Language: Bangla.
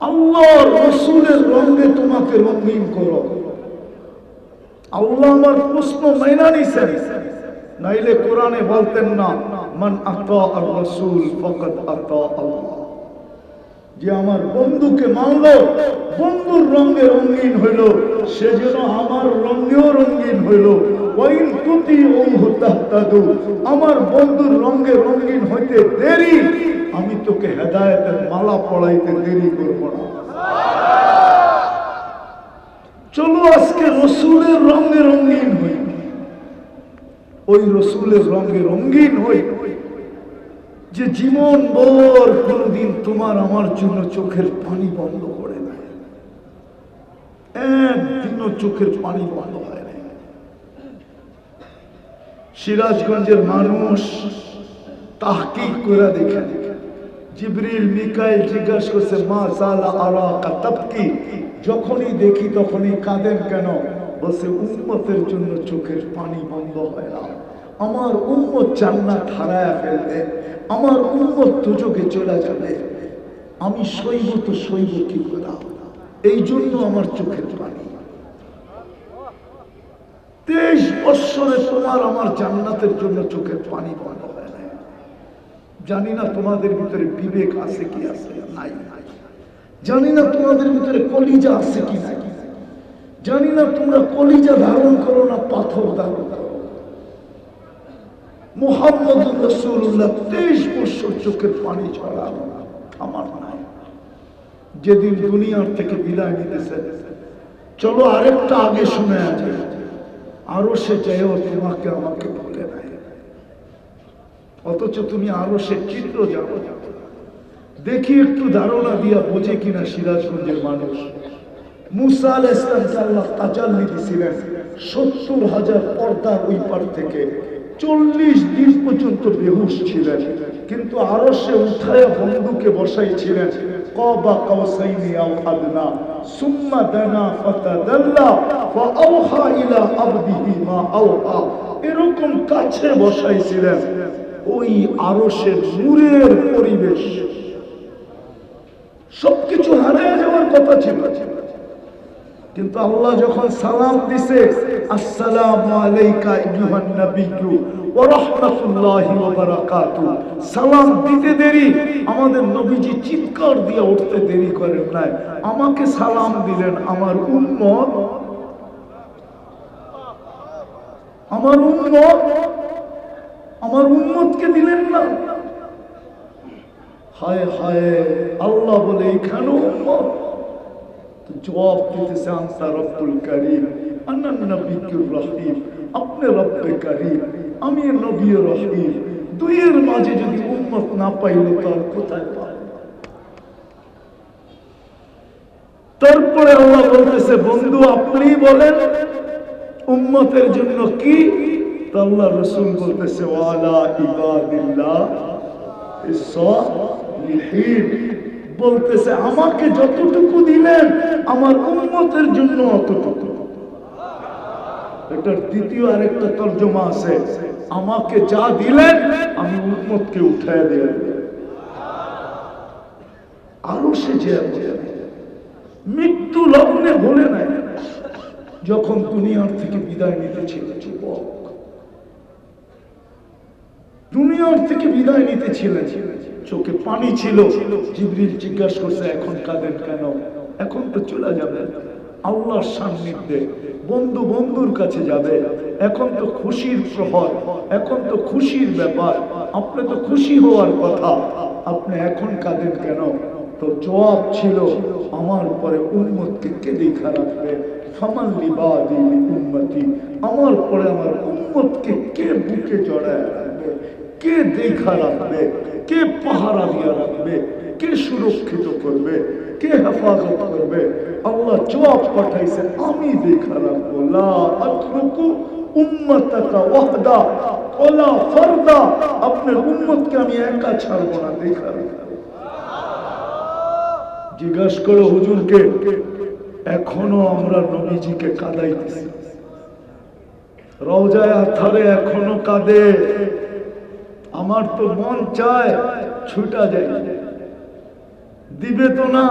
আল্লাহর রাসূলের রঙে তোমাকে রঙিন করো। আল্লাহ আমার প্রশ্ন মাইনা নিছেন, নাইলে কোরআনে বলতেন না মান আতা আর রাসূল ফাকাদ আতা আল্লাহ। যে আমার বন্ধুকে মানলো, বন্ধুর রঙে রঙিন হইল, সে যেন আমার রঙেও রঙিন হইল। ওয়াইন তুতিউহু তাহতাদু, আমার বন্ধুর রঙে রঙিন হইতে দেরি, আমি তোকে হেদায়েতের মালা পড়াইতে দেরি করব না। চলো আজকে রসুলের রঙে রঙিন হই, ওই রসুলের রঙে রঙিন হই যে জীবন ভর কোনদিন তোমার আমার জন্য চোখের পানি বন্ধ করে না, একদিনও চোখের পানি বন্ধ হয় না। সিরাজগঞ্জের মানুষ তাহকিক করে দেখে, জিবরিল মিকাইল জিজ্ঞাসা করছে মা জালা আরাকা তাবকি, যখনই দেখি তখনই কাঁদেন কেন? বলছে উম্মতের জন্য চোখের পানি বন্ধ হয় না। আমার উম্মত জান্নাত হারায়া ফেলবে, আমার উম্মত দুজকে চলে যাবে, আমি সইব তো সইব কি করে? এই জন্য আমার চোখের পানি। 23 বছরে তোমার আমার জান্নাতের জন্য চোখের পানি বন্ধ হয় না। জানি না তোমাদের ভিতরে বিবেক আছে কি আছে নাই, জানি না তোমাদের ভিতরে কলিজা আছে কি নাই, জানি না তোমরা কলিজা ধারণ করো না পাথর ধারণ করো। মুহাম্মদুর রাসূলুল্লাহ 23 বছর চোখের পানি ছড়ানো আমার নাই। যেদিন দুনিয়ার থেকে বিদায় নিতেছে, চলো আরেকটা আগে শুনে আছে, আরো সে চাইও তোমাকে আমাকে ভুলে নাই, অথচ তুমি আরো সে চিত্র যাবো। দেখি একটু ধারণা দিয়া বোঝে কিনা সিরাজগঞ্জের মানুষ। মুসা আলাইহিস সালামকে আল্লাহ তাজাল্লি দিয়েছিলেন 70,000 পর্দার ওই পার থেকে, 40 দিন পর্যন্ত বেহুশ ছিলেন, কিন্তু আরো সে উঠায় বন্ধুকে বসাইছিলেন। কাবা কাউসাইনি আও আদনা সুম্মা দানা ফাতাদাল্লা ফাআওহা ইলা আবদিহি মা আওহা, এরকম কাছে বসাইছিলেন। ওই আরশের নূরের পরিবেশ, সবকিছু হারিয়ে যাওয়ার কথা ছিল, কিন্তু আল্লাহ যখন সালাম দিছে আসসালামু আলাইকা আইয়ুহান নাবিয়্যু ওয়া রাহমাতুল্লাহি ওয়া বারাকাতুহু, সালাম দিতে দেরি, আমাদের নবীজি চিৎকার দিয়ে উঠতে দেরি করেন নাই। আমাকে সালাম দিলেন আমার উম্মত, আমার উম্মত, আমার উম্মতকে দিলেন না। হায় হায়, আল্লাহ বলে এখানে উম্মত, তো জবাব দিতেছে আনতা রব্বুল কারীম আনা নবিয়্যুর রহিম, আপনি রব্বে কারীম, আমি নবী রহিম। দুইয়ের মাঝে যদি উম্মত না পাইল তো আর কোথায় পাবে? তারপরে আল্লাহ বলতেছে বন্ধু আপনি বলেন উম্মতের জন্য কি? তো আল্লাহ রাসূল বলতেছে ওয়ালা ইবাদিল্লাহ ইস-সালিহিন, বলতেছে আমাকে যতটুকু দিলেন আমার উম্মতের জন্য অতটুকু। এটার দ্বিতীয় আরেকটা তরজমা আছে, আমাকে যা দিলেন আমি উম্মতকে উঠায় দিলাম। আরো সে যে মৃত্যু লগ্নে বলে নাই, যখন দুনিয়ার থেকে বিদায় নিতেছিল যুবক, দুনিয়ার থেকে বিদায় নিতেছিলেন, চোখে পানি ছিল। জিবরিল জিজ্ঞাসা করছে এখন কাঁদেন কেন? এখন তো চলে যাবে আল্লাহর সান্নিধ্যে, বন্ধু বন্ধুর কাছে যাবে, এখন তো খুশির প্রহর, এখন তো খুশির ব্যাপার, আপনি তো খুশি হওয়ার কথা, আপনি এখন কাঁদেন কেন? তো জবাব ছিল আমার পরে উম্মতকে কে দেখা রাখবে? ফামান লিবাদি উম্মতি, আমার পরে আমার উম্মতকে কে বুকে জড়ায় রাখবে, কে দেখা রাখবে, কে পাহারা দিয়ে রাখবে, কে সুরক্ষিত করবে, কে হেফাজত করবে? আল্লাহ জবাব পাঠাইছে আমি দেখা রাখবো। লা আতরুকু উম্মাতাকা ওয়াহদা ওয়ালা ফারদা, আপনার উম্মতকে আমি একা ছাড়বো না, দেখা রাখবো। জিজ্ঞাসা করো হুজুরকে, এখনো আমরা নবীজিকে কাঁদাইতেছি, রওজায়ে আতহারে এখনো কাঁদে। আমার তো মন চায় ছুটা যায়, দিবে তো না,